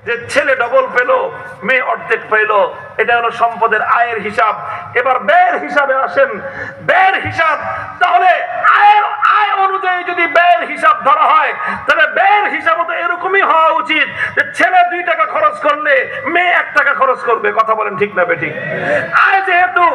যে ছেলে ডবল পেল, মেয়ে অর্ধেক পেল, এটা হলো সম্পদের আয়ের হিসাব। এবার ব্যয়ের হিসাবে আসেন। ব্যয়ের হিসাব, তাহলে আয় অনুযায়ী যদি ব্যয়ের হিসাব ধরা হয়, তাহলে ব্যয়ের হিসাব তো এরকমই হওয়া উচিত যে ছেলে 2 টাকা খরচ করলে মেয়ে 1 টাকা খরচ করবে। কথা বলেন ঠিক না বেঠিক? আয় যেহেতু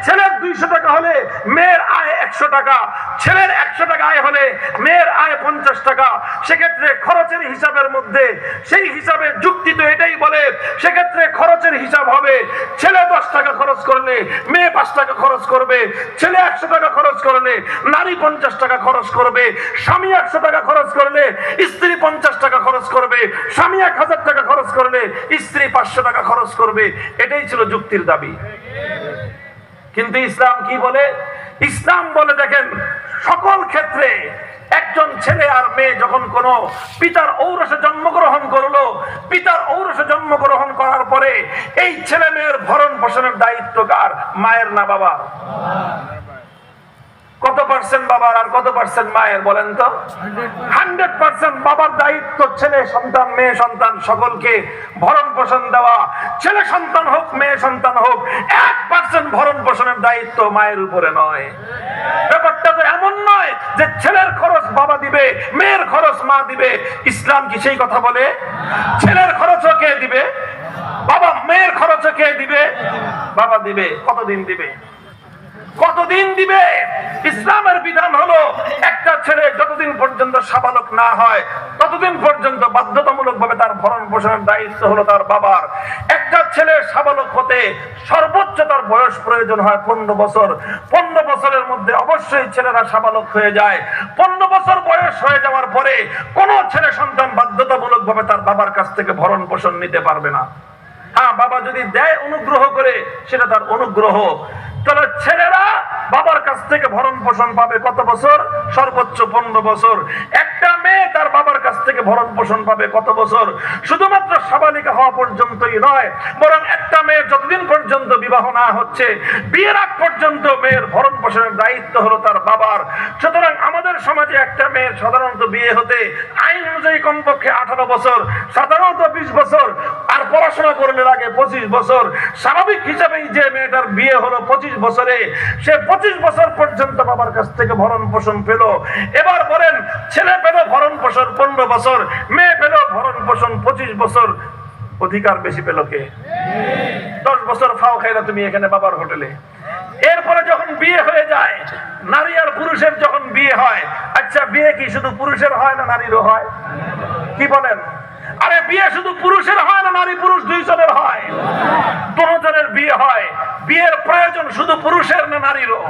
ছেলের 200 টাকা হলে মেয়ের আয় 100 টাকা, ছেলের 100 টাকা আয় হলে মেয়ের আয় 50 টাকা, সেক্ষেত্রে খরচের হিসাবের মধ্যে সেই হিসাবে যুক্তি তো এটাই বলে, সেক্ষেত্রে খরচের হিসাব হবে ছেলে 10 টাকা খরচ করলে মেয়ে 5 টাকা খরচ করবে, ছেলে 100 টাকা খরচ করলে নারী 50 টাকা খরচ করবে, স্বামী 100 টাকা খরচ করলে স্ত্রী 50 টাকা খরচ করবে, স্বামী 1000 টাকা খরচ করলে স্ত্রী 500 টাকা খরচ করবে। এটাই ছিল যুক্তির দাবি। কিন্তু ইসলাম কি বলে? ইসলাম বলে দেখেন, সকল ক্ষেত্রে একজন ছেলে আর মেয়ে যখন কোন পিতার ঔরসে জন্মগ্রহণ করলো, পিতার ঔরসে জন্মগ্রহণ করার পরে এই ছেলে মেয়ের ভরণ পোষণের দায়িত্ব কার? মায়ের না বাবার? কত পার্সেন্ট বাবার আর কত পার্সেন্ট মায়ের বলেন তো? 100% বাবার দায়িত্ব ছেলে সন্তান মেয়ে সন্তান সকলকে ভরণ পোষণ দেওয়া। ছেলে সন্তান হোক মেয়ে সন্তান হোক, 1% ভরণ পোষণের দায়িত্ব মায়ের উপরে নয়। ব্যাপারটা তো এমন নয় যে ছেলের খরচ বাবা দিবে, মেয়ের খরচ মা দিবে। ইসলাম কি সেই কথা বলে? ছেলের খরচও কে দিবে? বাবা। মেয়ের খরচও কে দিবে? বাবা দিবে। কতদিন দিবে? কতদিন দিবে? ইসলামের বিধান হলো একটা ছেলে যতদিন পর্যন্ত সাবালক না হয় ততদিন পর্যন্ত বাধ্যতামূলক ভাবে তার ভরণ পোষণের দায়িত্ব হলো তার বাবার। একটা ছেলে সাবালক হতে সর্বোচ্চ তার বয়স প্রয়োজন হয় 15 বছর। 15 বছরের মধ্যে অবশ্যই ছেলেরা সাবালক হয়ে যায়। 15 বছর বয়স হয়ে যাওয়ার পরে কোন ছেলে সন্তান বাধ্যতামূলক ভাবে তার বাবার কাছ থেকে ভরণ পোষণ নিতে পারবে না। হ্যাঁ, বাবা যদি দেয় অনুগ্রহ করে, সেটা তার অনুগ্রহ। তাহলে ছেলেরা বাবার কাছ থেকে ভরণ পোষণ পাবে কত বছর? সর্বোচ্চ 15 বছর। একটা মেয়ে তার বাবার কাছ থেকে ভরণ পোষণ পাবে কত বছর? শুধুমাত্র সাবালিকা হওয়া পর্যন্তই নয়, বরং একটা মেয়ে যতদিন পর্যন্ত বিবাহ না হচ্ছে, বিয়ের আগ পর্যন্ত মেয়ের ভরণ পোষণের দায়িত্ব হলো তার বাবার। সুতরাং আমাদের সমাজে একটা মেয়ের সাধারণত বিয়ে হতে আইন অনুযায়ী কমপক্ষে 18 বছর, সাধারণত 20 বছর, আর পড়াশোনা করলে লাগে 25 বছর। স্বাভাবিক হিসাবেই যে মেয়েটার বিয়ে হলো 25 বছরে, সে 25 বছর পর্যন্ত বাবার কাছ থেকে ভরণ পোষণ পেল। এবার বলেন, ছেলে পেল ভরণ পোষণ 15 বছর, মেয়ে পেল ভরণ পোষণ 25 বছর, অধিকার বেশি পেল কে? 10 বছর ফাও খাইলা তুমি এখানে বাবার হোটেলে। এরপরে যখন বিয়ে হয়ে যায়, নারী আর পুরুষের যখন বিয়ে হয়, আচ্ছা বিয়ে কি শুধু পুরুষের হয় না নারীরও হয়? কি বলেন? আরে বিয়ে শুধু পুরুষের হয় না নারী পুরুষ দুইজনের হয়? দুজনের বিয়ে হয়। বিয়ের প্রয়োজন শুধু পুরুষের না নারীরও?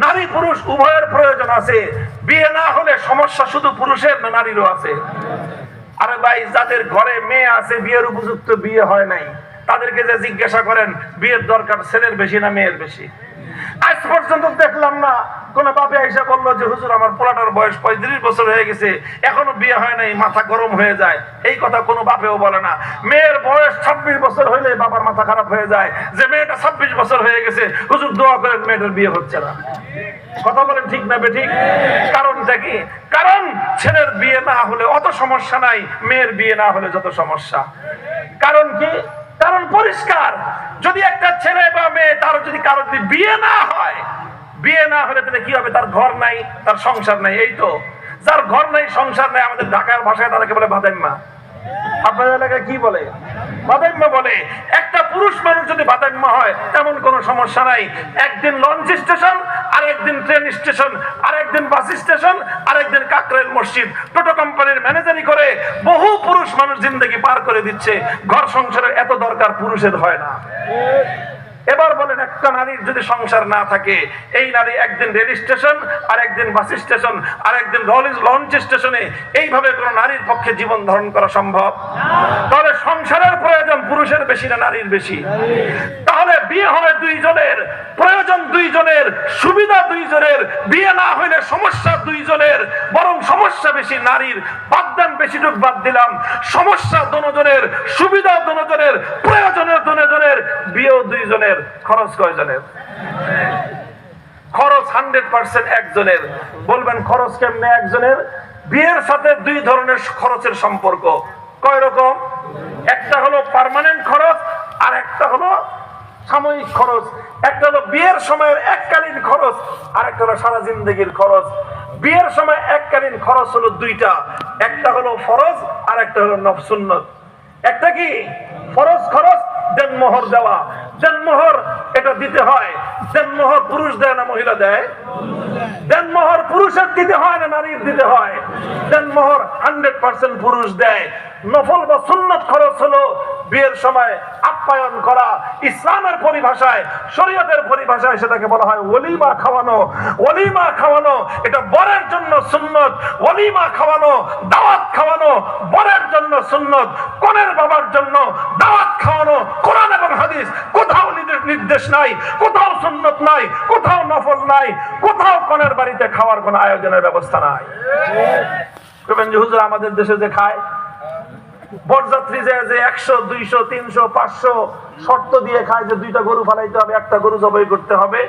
নারী পুরুষ উভয়ের প্রয়োজন আছে। বিয়ে না হলে সমস্যা শুধু পুরুষের না নারীরও আছে? আরে ভাই, যাদের ঘরে মেয়ে আছে, বিয়ের উপযুক্ত বিয়ে হয় নাই, তাদেরকে যে জিজ্ঞাসা করেন বিয়ের দরকার ছেলের বেশি না মেয়ের বেশি, আজ পর্যন্ত দেখলাম না কোন বাপে এসে বললো যে হুজুর আমার পোলাটার বয়স 35 বছর হয়ে গেছে, এখনো বিয়ে হয় নাই, মাথা গরম হয়ে যায়। এই কথা কোনো বাপেও বলে না। মেয়ের বয়স 26 বছর হইলে বাবার মাথা খারাপ হয়ে যায় যে মেয়েটা 26 বছর হয়ে গেছে, হুজুর দোয়া করেন মেয়েটার বিয়ে হচ্ছে না। কথা বলেন ঠিক না বেঠিক? কারণটা কি? কারণ ছেলের বিয়ে না হলে অত সমস্যা নাই, মেয়ের বিয়ে না হলে যত সমস্যা। কারণ কি? কারণ পরিষ্কার। যদি একটা ছেলে বা মেয়ে তার যদি কারো যদি বিয়ে না হয়, বিয়ে না হলে তাহলে কি হবে? তার ঘর নাই, তার সংসার নাই। এই তো, যার ঘর নাই সংসার নাই, আমাদের ঢাকার ভাষায় তাদেরকে বলে বাদাইম্মা। আপনাদের এলাকায় কি বলে? বাদাইম্মা বলে। একটা পুরুষ মানুষ যদি বাদাইম্মা হয় তেমন কোনো সমস্যা নাই। একদিন লঞ্চ স্টেশন, আর একদিন ট্রেন স্টেশন, আর একদিন বাস স্টেশন, আর একদিন কাকরাইল মসজিদ। টোটো কোম্পানির ম্যানেজারি করে বহু পুরুষ মানুষ জিন্দগি পার করে দিচ্ছে। ঘর সংসারের এত দরকার পুরুষের হয় না। এবার বলেন, একটা নারীর যদি সংসার না থাকে, এই নারী একদিন রেল স্টেশন, আর একদিন বাস স্টেশন, আর একদিন লঞ্চ স্টেশনে, এইভাবে কোন নারীর পক্ষে জীবন ধারণ করা সম্ভব? তাহলে সংসারের প্রয়োজন পুরুষের বেশি না নারীর বেশি? তাহলে বিয়ে হবে দুইজনের, প্রয়োজন দুইজনের, সুবিধা দুইজনের। বিয়ে না হইলে সমস্যা দুইজনের, বরং সমস্যা বেশি নারীর। বাদদান বেশিটুক বাদ দিলাম, সমস্যা দুজনের, সুবিধা দুজনের, প্রয়োজনের দুজনের, বিয়েও দুইজনের। খরচ কয়জনের? খরচ 100% একজনের। বলবেন খরচ কেমনে একজনের? বিয়ের সাথে দুই ধরনের খরচের সম্পর্ক। কয় রকম? একটা হলো পার্মানেন্ট খরচ, আর একটা হলো সাময়িক খরচ। একটা হলো বিয়ের সময়ের এককালীন খরচ, আর একটা হলো সারা জিন্দগির খরচ। বিয়ের সময় এককালীন খরচ হলো দুইটা, একটা হলো ফরজ আর একটা হলো সুন্নত। একটা কি ফরজ খরচ, দেনমোহর দেওয়া। দেনমোহর এটা দিতে হয়। দেনমোহর পুরুষ দেয় না মহিলা দেয়? দেনমোহর পুরুষের দিতে হয় না নারীর দিতে হয়? দেনমোহর 100% পুরুষ দেয়। নফল বা সুন্নত খরচ হলো বিয়ের সময় আপ্যায়ন করা। ইসলামের পরিভাষায়, শরীয়তের পরিভাষায় সেটাকে বলা হয় ওলিমা খাওয়ানো। ওলিমা খাওয়ানো এটা বরের জন্য সুন্নত। ওলিমা খাওয়ানো, দাওয়াত খাওয়ানো বরের জন্য সুন্নত। কনের বাবার জন্য দাওয়াত খাওয়ানো কোরআন এবং হাদিস কোথাও নির্দেশ নাই, কোথাও সুন্নত নাই, কোথাও নফল নাই, কোথাও কনের বাড়িতে খাওয়ার কোনো আয়োজনের ব্যবস্থা নাই। হুজুর আমাদের দেশে যে খায়, বরযাত্রী যে 100, 200, 300, 500 শর্ত দিয়ে খায় যে 2টা গরু ফালাইতে হবে, একটা গরু জবাই করতে হবে।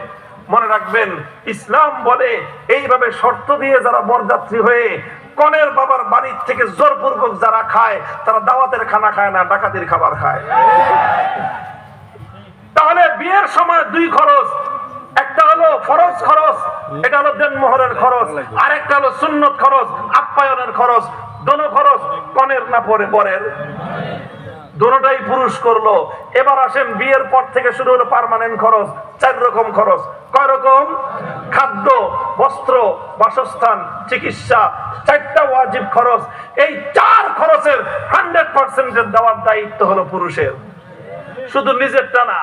মনে রাখবেন, ইসলাম বলে এইভাবে শর্ত দিয়ে যারা বরযাত্রী হয়ে কনের বাবার বাড়ির থেকে জোরপূর্বক যারা খায়, তারা দাওয়াতের খানা খায় না, ডাকাতির খাবার খায়। তাহলে বিয়ের সময় দুই খরচ, একটা হলো ফরজ খরচ, এটা হলো দেনমোহরের খরচ, আর একটা হলো সুন্নত খরচ, আপ্যায়নের খরচ। দোনো খরচ কনের না পরে বরের? দোনোটাই পুরুষ করলো। এবার আসেন, বিয়ের পর থেকে শুরু হলো পার্মানেন্ট খরচ। 4 রকম খরচ। কয় রকম? খাদ্য, বস্ত্র, বাসস্থান, চিকিৎসা, 4টা ওয়াজিব খরচ। এই 4 খরচের 100% দেওয়ার দায়িত্ব হলো পুরুষের। শুধু নিজেরটা না,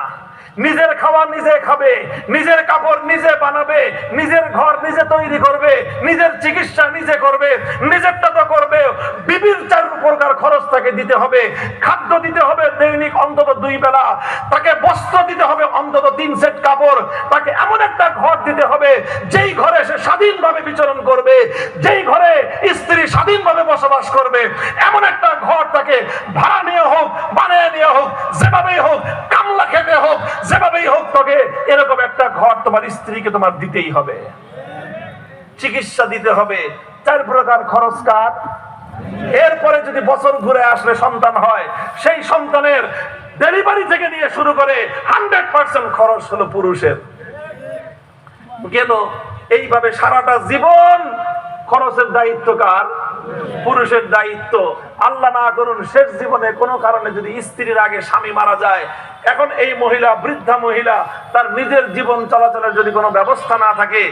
নিজের খাবার নিজে খাবে, নিজের কাপড় নিজে বানাবে, নিজের ঘর নিজে তৈরি করবে, নিজের চিকিৎসা নিজে করবে, নিজেরটা তো করবে। বিবির 4 প্রকার খরচ তাকে দিতে হবে। খাদ্য দিতে হবে দৈনিক অন্তত 2 বেলা, তাকে বস্ত্র দিতে হবে অন্তত 3 সেট কাপড়, তাকে এমন একটা ঘর দিতে হবে যেই ঘরে সে স্বাধীনভাবে বিচরণ করবে, যেই ঘরে স্ত্রী স্বাধীনভাবে বসবাস করবে। এমন একটা ঘর তাকে ভাড়া নিয়ে হোক, বানিয়ে নিয়ে হোক, যেভাবেই হোক, কামলা খেতে হোক, যেভাবেই হোক, তোকে এরকম একটা ঘর তোমার স্ত্রীকে তোমার দিতেই হবে। চিকিৎসা দিতে হবে। 4 প্রকার খরচ কার? এরপরে যদি বছর ঘুরে আসলে সন্তান হয়, সেই সন্তানের ডেলিভারি থেকে নিয়ে শুরু করে 100% খরচ হলো পুরুষের। গেল এইভাবে সারাটা জীবন খরচের দায়িত্ব কার? পুরুষের দায়িত্ব। আল্লাহ না করুন শেষ জীবনে কোনো কারণে যদি স্ত্রীর আগে স্বামী মারা যায়, এখন এই মহিলা, বৃদ্ধা মহিলা, তার নিজের জীবন চলাচলের যদি কোনো ব্যবস্থা না থাকে,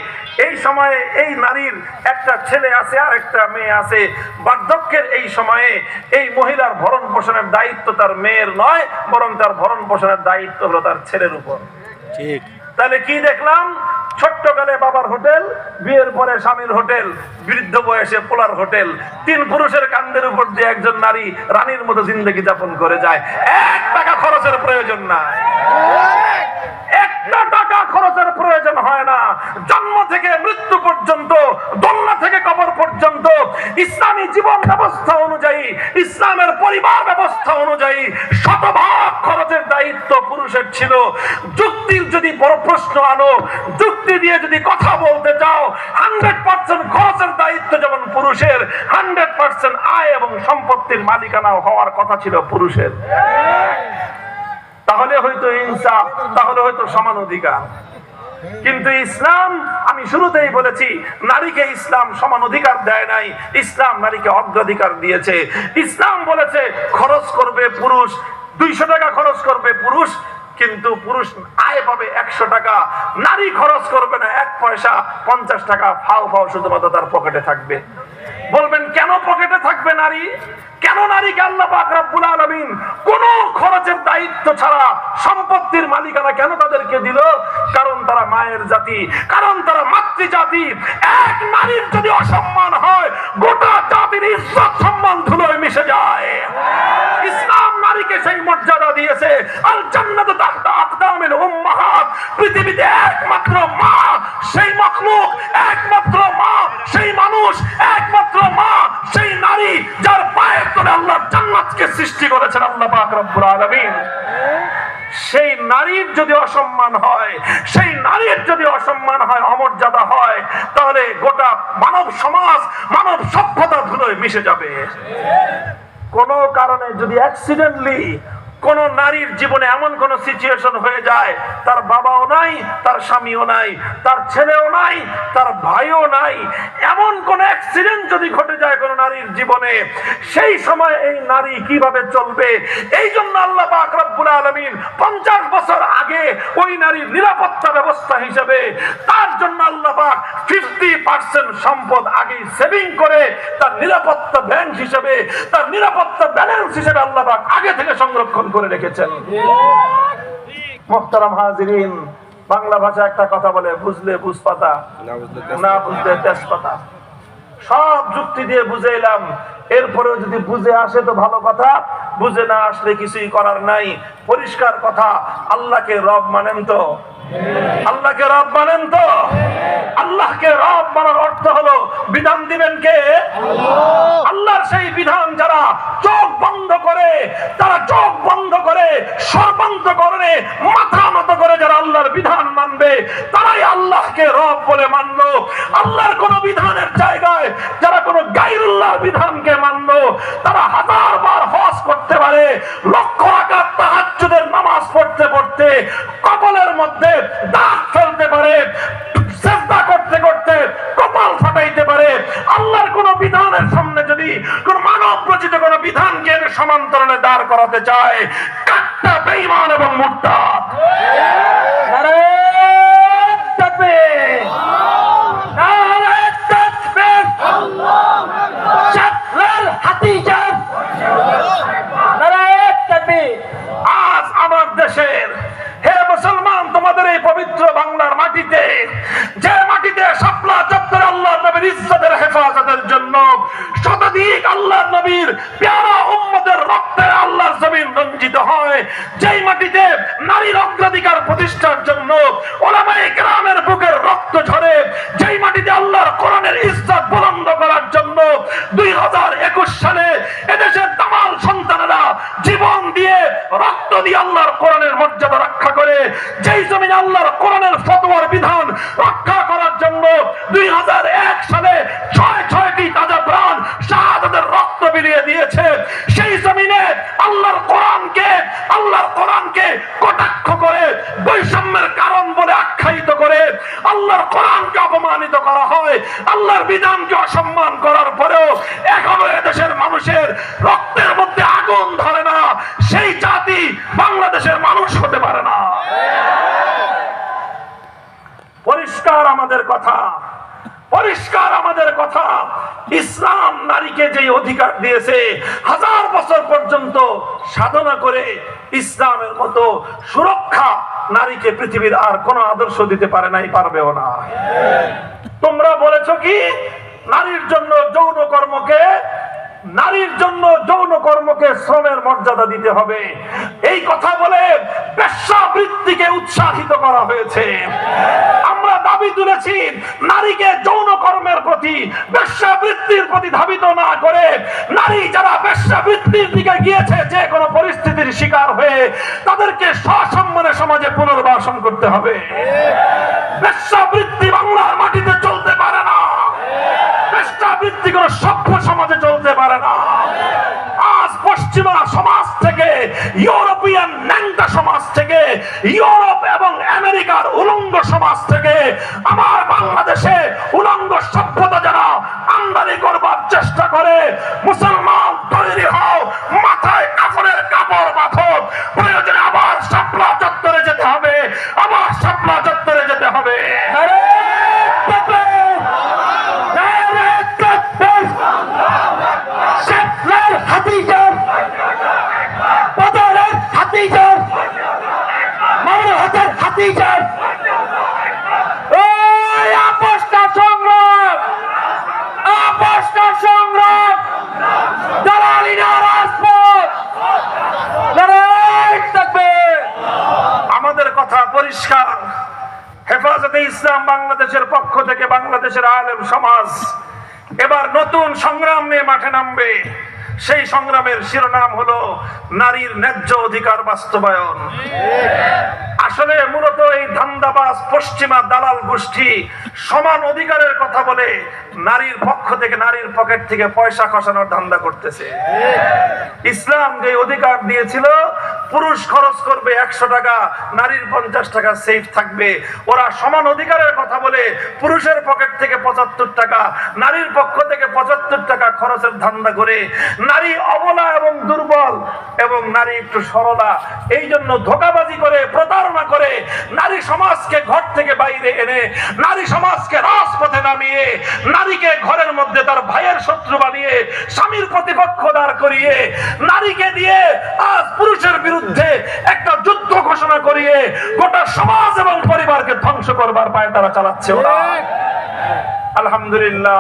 এই সময়ে এই নারীর একটা ছেলে আছে আর একটা মেয়ে আছে, বার্ধক্যের এই সময়ে এই মহিলার ভরণ পোষণের দায়িত্ব তার মেয়ের নয়, বরং তার ভরণ পোষণের দায়িত্ব হলো তার ছেলের উপর। ঠিক। তাহলে কি দেখলাম? ছোট্টকালে বাবার হোটেল, বিয়ের পরে স্বামীর হোটেল, বৃদ্ধ বয়সে পোলার হোটেল। 3 পুরুষের কান্দের উপর দিয়ে একজন নারী রানীর মতো জিন্দগি যাপন করে যায়। 1 টাকা খরচের প্রয়োজন নাই, 1টা টাকা খরচের প্রয়োজন হয় না। জন্ম থেকে মৃত্যু পর্যন্ত, দোলনা থেকে কবর পর্যন্ত ইসলামী জীবন ব্যবস্থা অনুযায়ী, ইসলামের পরিবার ব্যবস্থা অনুযায়ী শতভাগ খরচের দায়িত্ব পুরুষের ছিল। যুক্তির যদি বড় প্রশ্ন আনো, যুক্তি দিয়ে যদি কথা বলতে চাও, 100% খরচের দায়িত্ব যেমন পুরুষের, 100% আয় এবং সম্পত্তির মালিকানা হওয়ার কথা ছিল পুরুষের। তাহলে হয়তো ইনসাফ, তাহলে হয়তো সমান অধিকার। কিন্তু ইসলাম, আমি শুরুতেই বলেছি, নারীকে ইসলাম সমান অধিকার দেয় নাই, ইসলাম নারীকে অগ্রাধিকার দিয়েছে। ইসলাম বলেছে খরচ করবে পুরুষ, 200 টাকা খরচ করবে পুরুষ, কিন্তু পুরুষ আয় পাবে 100 টাকা। নারী খরচ করবে না 1 পয়সা, 50 টাকা ফাও ফাও শুধুমাত্র তার পকেটে থাকবে। বলবেন কেন পকেটে থাকবে নারী? কেন নারীকে আল্লাহ পাক রব্বুল আলামিন কোন খরচের দায়িত্ব ছাড়া সম্পত্তির মালিকানা কেন তাদেরকে দিল? কারণ তারা মায়ের জাতি, কারণ তারা মাতৃ জাতি। এক নারীর যদি অসম্মান হয়, গোটা জাতির ইজ্জত সম্মান ধুলোয় মিশে যায়। ইসলাম নারীকে সেই মর্যাদা দিয়েছে। আল জান্নাতু তাহতা আকদামিল উম্মাহাত। পৃথিবীতে একমাত্র মা, সেই মাখলুক, একমাত্র মা, সেই মানুষ, একমাত্র মা, সেই নারী যার পায়ের তলে আল্লাহ জান্নাতকে সৃষ্টি করেছেন আল্লাহ পাক রব্বুল আলামিন। সেই নারীর যদি অসম্মান হয়, সেই নারীর যদি অসম্মান হয়, অমর্যাদা হয়, তাহলে গোটা মানব সমাজ, মানব সভ্যতা ধুলোয় মিশে যাবে। কোন কারণে যদি অ্যাক্সিডেন্টলি কোন নারীর জীবনে এমন কোন সিচুয়েশন হয়ে যায়, তার বাবাও নাই, তার স্বামীও নাই, তার ছেলেও নাই, তার ভাইও নাই, এমন কোন অ্যাক্সিডেন্ট যদি ঘটে যায় কোন নারীর জীবনে, সেই সময় এই নারী কিভাবে চলবে? এই জন্য আল্লাহ পাক রব্বুল আলামিন 50 বছর আগে ওই নারীর নিরাপত্তা ব্যবস্থা হিসেবে তার জন্য আল্লাহ পাক 50% সম্পদ আগে সেভিং করে তার নিরাপত্তা ব্যাংক হিসেবে, তার নিরাপত্তা ব্যালেন্স হিসেবে আল্লাহ পাক আগে থেকে সংরক্ষণ করে রেখেছেন। মুহতারাম হাজিরিন, বাংলা ভাষা একটা কথা বলে, বুঝলে বুঝপাতা, না বুঝলে তেজপাতা। সব যুক্তি দিয়ে বুঝে এলাম, এরপরেও যদি বুঝে আসে তো ভালো কথা, বুঝে না আসলে কিছুই করার নাই। পরিষ্কার কথা, আল্লাহকে রব মানেন তো? আল্লাহকে রব মানেন তো? আল্লাহকে রব মানার অর্থ হলো বিধান দিবেন কে? আল্লাহর সেই বিধান যারা চোখ বন্ধ করে, তারা চোখ বন্ধ করে সর্বান্তকরণে মাথা নত করে যারা আল্লাহর বিধান মানবে, তারাই আল্লাহকে রব বলে মানলো। আল্লাহর কোন বিধানের জায়গায় যারা কোন গায়রুল্লাহর বিধানকে মানলো, তারা 1000 বার হজ করতে পারে, লক্ষ রাকাত তাহাজ্জুদের নামাজ পড়তে পড়তে কপালের মধ্যে দাগ ফেলতে পারে, সিজদা করতে করতে কপাল ফাটাইতে পারে। আল্লাহর কোন বিধানের সামনে যদি কোন মানব রচিত কোন বিধানকে সমান্তরালে দাঁড় করাতে চায়, কাট্টা বেঈমান এবং মুরতাদ। নারে তাকবীর, নারে তাকবীর, আল্লাহু আকবার, শাকলাল হাতিজা, নারে তাকবীর। আজ আমার দেশের, হে মুসলমান, তোমাদের এই পবিত্র বাংলার মাটিতে, যে মাটিতে শাপলা চত্বরে আল্লাহ নবীর ইজ্জতের হেফাজতের জন্য শতাধিক আল্লাহ নবীর প্যারা উম্মতের রক্তে আল্লাহর জমিন রঞ্জিত হয়, যেই মাটিতে নারীর অগ্রাধিকার প্রতিষ্ঠার জন্য উলামায়ে কেরামের বুকের রক্ত ঝরে, যেই মাটিতে আল্লাহর কোরআনের ইজ্জত বুলন্দ করার জন্য 2021 সালে এদেশের দামাল সন্তানেরা জীবন দিয়ে, রক্ত দিয়ে আল্লাহর কোরআনের মর্যাদা রক্ষা করে, যেই জমিনে আল্লাহর কোরআনের ফতোয়ার বিধান রক্ষা করার জন্য 2001 সালে 6টি তাজা প্রাণ শাহাদাতের রক্ত বিলিয়ে দিয়েছে, সেই জমিনে আল্লাহর কোরআনকে কটাক্ষ করে বৈষম্যের কারণ বলে আখ্যায়িত করে আল্লাহর কোরআনকে অপমানিত করা হয়, আল্লাহর বিধানকে অসম্মান করার পরেও এখনো এদেশের মানুষের রক্তের মধ্যে আগুন ধরে না, সেই জাতি বাংলাদেশের মানুষ হতে পারে না। পরিষ্কার আমাদের কথা, পরিষ্কার আমাদের কথা। ইসলাম নারীকে যে অধিকার দিয়েছে, 1000 বছর পর্যন্ত সাধনা করে ইসলামের মতো সুরক্ষা নারীকে পৃথিবীর আর কোন আদর্শ দিতে পারে নাই, পারবেও না। তোমরা বলেছো কি নারীর জন্য যৌন কর্মকে শ্রমের মর্যাদা দিতে হবে, এই কথা বলে বেশ্যাবৃত্তিকে উৎসাহিত করা হয়েছে। আমরা দাবি তুলেছি নারীকে যৌন কর্মের প্রতি, বেশ্যাবৃত্তির প্রতি ধাবিত না করে, নারী যারা বেশ্যাবৃত্তির দিকে গিয়েছে যে কোনো পরিস্থিতির শিকার হয়ে, তাদেরকে সসম্মানে সমাজে পুনর্বাসন করতে হবে। বেশ্যাবৃত্তি বাংলার মাটিতে চলতে পারে না, বেশ্যাবৃত্তি কোন সভ্য সমাজে চলতে পারে না। আজ পশ্চিমা সমাজ থেকে, ইউরোপিয়ান ন্যাংটা সমাজ থেকে, ইউরোপ এবং আমেরিকার উলঙ্গ সমাজ থেকে আমার বাংলাদেশে উলঙ্গ সভ্যতা যারা আমদানি করবার চেষ্টা করে, মুসলমান তৈরি হও, মাথায় কাফনের কাপড় বাঁধো, প্রয়োজনে আবার শাপলা চত্বরে যেতে হবে, আবার শাপলা চত্বরে যেতে হবে। আমাদের কথা পরিষ্কার, হেফাজতে ইসলাম বাংলাদেশের পক্ষ থেকে বাংলাদেশের আলেম সমাজ এবার নতুন সংগ্রাম নিয়ে মাঠে নামবে। সেই সংগ্রামের শিরোনাম হলো নারীর ন্যায্য অধিকার বাস্তবায়ন। আসলে মূলত এই ধান্দাবাজ পশ্চিমা দালাল গোষ্ঠী সমান অধিকারের কথা বলে নারীর পক্ষ থেকে, নারীর পকেট থেকে পয়সা খসানোর ধান্দা করতেছে। ইসলাম যে অধিকার দিয়েছিল পুরুষ খরচ করবে 100 টাকা, নারীর 50 টাকা সেফ থাকবে, ওরা সমান অধিকারের কথা বলে পুরুষের পকেট থেকে 75 টাকা, নারীর পক্ষ থেকে 75 টাকা খরচের ধান্দা করে নারী অবলা এবং দুর্বল এবং নারী একটু সরলা, এই জন্য ধোঁকাবাজি করে, প্রতারণা করে নারী সমাজকে ঘর থেকে বাইরে এনে নারী সমাজকে রাজপথে নামিয়ে নারীকে ঘরের মধ্যে তার ভাইয়ের শত্রু বানিয়ে স্বামীর প্রতিপক্ষ দাঁড় করিয়ে নারীকে দিয়ে আজ পুরুষের বিরুদ্ধে একটা যুদ্ধ ঘোষণা করিয়ে গোটা সমাজ এবং পরিবারকে ধ্বংস করবার পায়ে তারা চালাচ্ছে ওরা। আলহামদুলিল্লাহ,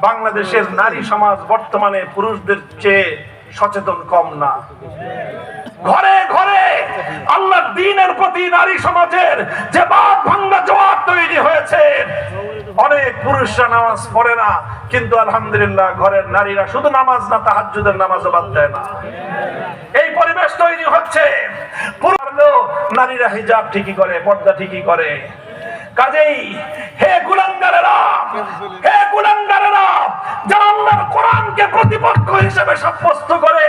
বাংলাদেশের নারী সমাজ বর্তমানে পুরুষদের চেয়ে সচেতন কম না। ঘরে ঘরে আল্লাহর দ্বীনের প্রতি নারী সমাজের যে বাদ ভাঙ্গা জবাব তৈরি হয়েছে। অনেক পুরুষরা নামাজ পড়ে না, কিন্তু আলহামদুলিল্লাহ ঘরের নারীরা শুধু নামাজ না, তাহাজ্জুদের নামাজও বাদ দেয় না। এই পরিবেশ তৈরি হচ্ছে। নারীরা হিজাব ঠিকই করে, পর্দা ঠিকই করে। কাজেই হে কুলাঙ্গারেরা, হে কুলাঙ্গারেরা, যারা আল্লাহর কোরআনকে প্রতিপক্ষ হিসেবে সাব্যস্ত করে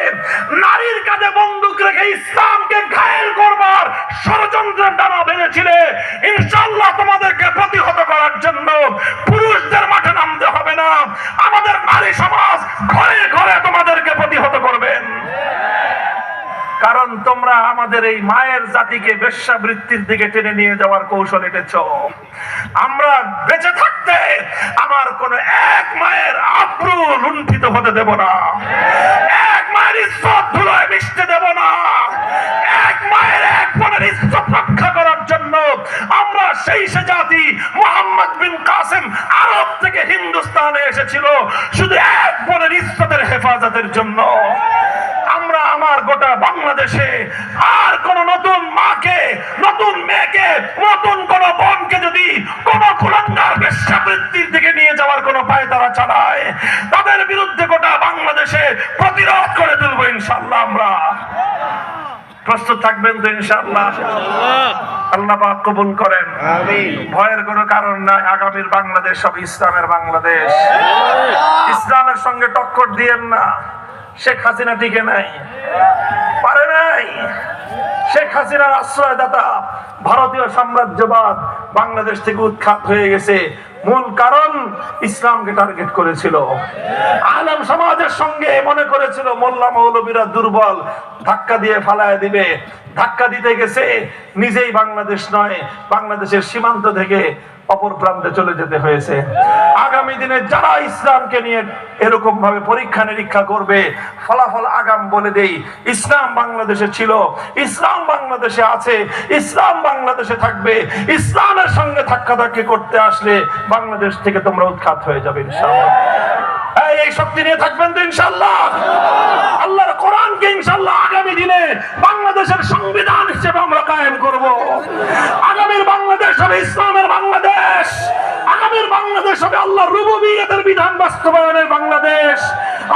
নারীর কাঁধে বন্দুক রেখে ইসলামকে ঘায়েল করবার ষড়যন্ত্রের ডানা বেঁধেছিলে, ইনশাআল্লাহ তোমাদেরকে প্রতিহত করার জন্য পুরুষদের মাঠে নামতে হবে না, আমাদের নারী সমাজ ঘরে ঘরে তোমাদেরকে প্রতিহত করবেন। কারণ তোমরা আমাদের এই মায়ের জাতিকে বেশ্যাবৃত্তির দিকে টেনে নিয়ে যাওয়ার কৌশল এঁটেছ। আমরা বেঁচে থাকতে আমার কোন এক মায়ের আব্রু লুণ্ঠিত হতে দেব না, এক মায়ের ইজ্জত ধুলোয় মিশতে দেব না। এক মায়ের, এক বোনের ইজ্জত রক্ষা করার জন্য আমরা সেই সে জাতি, মুহাম্মদ বিন কাসেম আরব থেকে হিন্দুস্তানে এসেছিল শুধু এক বোনের ইজ্জতের হেফাজতের জন্য। আমরা আমার গোটা বাংলাদেশে আর কোন নতুন মাকে, নতুন মেয়েকে, নতুন কোন বোনকে যদি কোন কুলাঙ্গার বেশ্যাবৃত্তির দিকে নিয়ে যাওয়ার কোন পায়ে তারা চালায়, তাদের বিরুদ্ধে গোটা বাংলাদেশে প্রতিরোধ করে তুলবো ইনশাআল্লাহ। আমরা প্রস্তুত থাকবেন তো ইনশাআল্লাহ? আল্লাহ পাক কবুল করেন। আমিন। ভয়ের কোনো কারণ নাই। আগামীর বাংলাদেশ হবে ইসলামের বাংলাদেশ। ইসলামের সঙ্গে টক্কর দিয়েন না। শেখ হাসিনা টিকে নাই, পারে নাই। শেখ হাসিনার আশ্রয়দাতা ভারতীয় সাম্রাজ্যবাদ বাংলাদেশ থেকে উৎখাত হয়ে গেছে। মূল কারণ ইসলামকে টার্গেট করেছিল। আলেম সমাজের সঙ্গে মনে করেছিল মোল্লা মৌলবীরা দুর্বল, ধাক্কা দিয়ে ফালায় দিবে। ধাক্কা দিতে গেছে, নিজেই বাংলাদেশ নয়, বাংলাদেশের সীমান্ত থেকে অপর প্রান্তে চলে যেতে হয়েছে। আগামী দিনে যারা ইসলামকে নিয়ে এরকম ভাবে পরীক্ষা নিরীক্ষা করবে, ফলাফল আগাম বলে দেই, ইসলাম বাংলাদেশে ছিল, ইসলাম বাংলাদেশে আছে, ইসলাম বাংলাদেশে থাকবে। ইসলামের সঙ্গে ধাক্কাধাক্কি করতে আসলে বাংলাদেশ থেকে তোমরা উৎখাত হয়ে যাবে ইনশাআল্লাহ। এই শক্তি নিয়ে থাকবেন তো ইনশাআল্লাহ? আল্লাহর কোরআনকে ইনশাআল্লাহ আগামী দিনে বাংলাদেশের সংবিধান হিসেবে আমরা কায়েম করব। আগামীর বাংলাদেশ হবে ইসলামের বাংলাদেশ। আগামীর বাংলাদেশ হবে আল্লাহর রুবুবিয়তের বিধান বাস্তবায়নের বাংলাদেশ,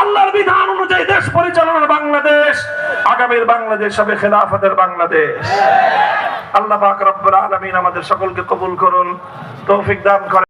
আল্লাহর বিধান অনুযায়ী দেশ পরিচালনার বাংলাদেশ। আগামীর বাংলাদেশ হবে খেলাফতের বাংলাদেশ। আল্লাহ পাক রব্বুল আলামিন আমাদের সকলকে কবুল করুন, তৌফিক দান করেন।